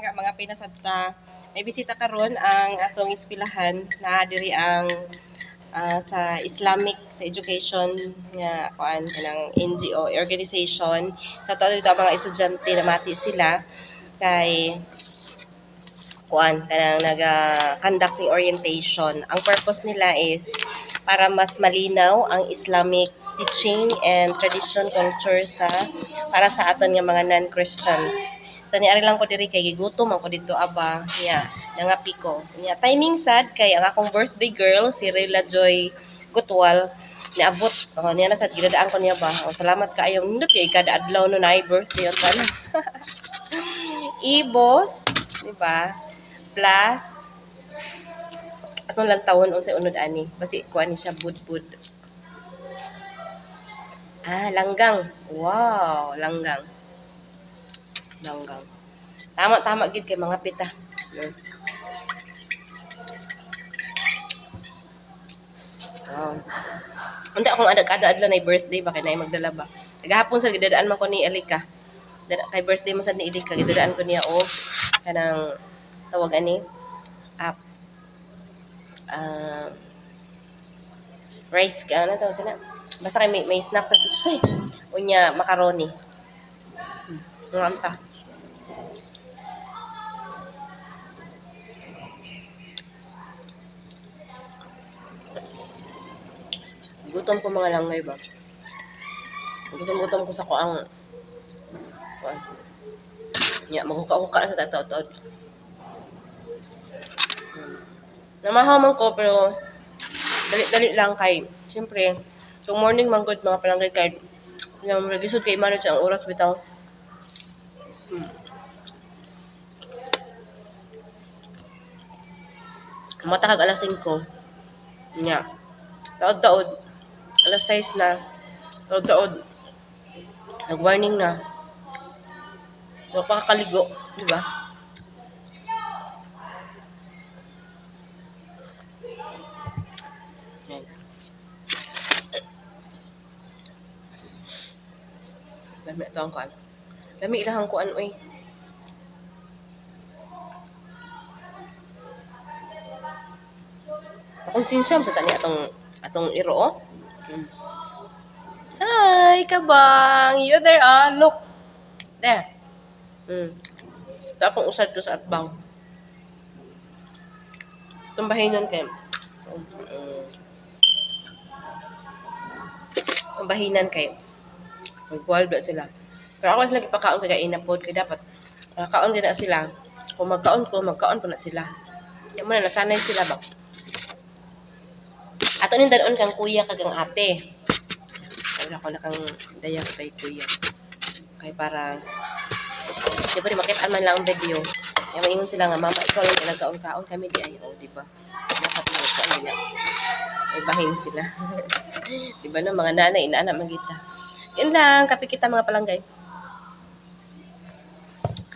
palangga mga pinasata. May bisita karon ang atong ispilahan na diri ang sa Islamic sa education nga kuan kanang NGO organization. Sa to dito ang mga estudyante na mati sila kay kuan kanang naga-conduct sing orientation. Ang purpose nila is para mas malinaw ang Islamic teaching and tradition culture sa para sa aton nga mga non-Christians. So niari lang ko diri kay gigutom ako dito aba niya nangapi ko. Niya timing sad kay ang akong birthday girl si Rela Joy Gutwal niabot niya na sad gidadaan ko niya ba. O, salamat kaayo nindot kay kada adlaw no na birthday unta na. Ibos, di ba? Plus atong lang tawon unsay unod ani basi kuan ni siya budbud. Langgang. Wow, langgang. Langgang. Tama gid kay mga pita. Wow. Unta akong kada adlaw na birthday ba kay na magdala ba. Gahapon sa gidadaan man ko ni Elika. Kay birthday man sad ni Elika gidadaan ko niya og kanang tawag ani app rice ka ano tawag sana basta kay may snacks sa Tuesday unya macaroni anta gutom ko mga langay ba gutom ko sa kuang kuan nya maghuka-huka na sa tataw-taw namahaw man ko pero dali lang kay siyempre kung morning man good mga palanggay kay yung regisod kay manage ang oras bitaw matakag alas 5 nya taod-taod alas 6 na taod-taod nag-warning na so pakakaligo di ba yan lami ito ang kuan lami ilahang kuan oy konsensya sa tani atong iro oh. Hi kabang you there look there tapong usad to sa atbang tumbahinon kay tumbahinan kay magwaldo sila pero ako sila gipakaon kay inapod kay dapat kaon din na sila kung magkaon po na sila di mo na nasanay sila ba ato ning danon kang kuya kagang ate wala ko na kang dayak kay kuya kay para di ba di makitaan man lang ang video kaya maingon sila nga mama ikaw lang nagkaon-kaon kami di ay di ba dapat magkaon nila may bahin sila di ba no mga nanay inaanak magita yun lang kapi kita mga palanggay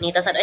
nita sad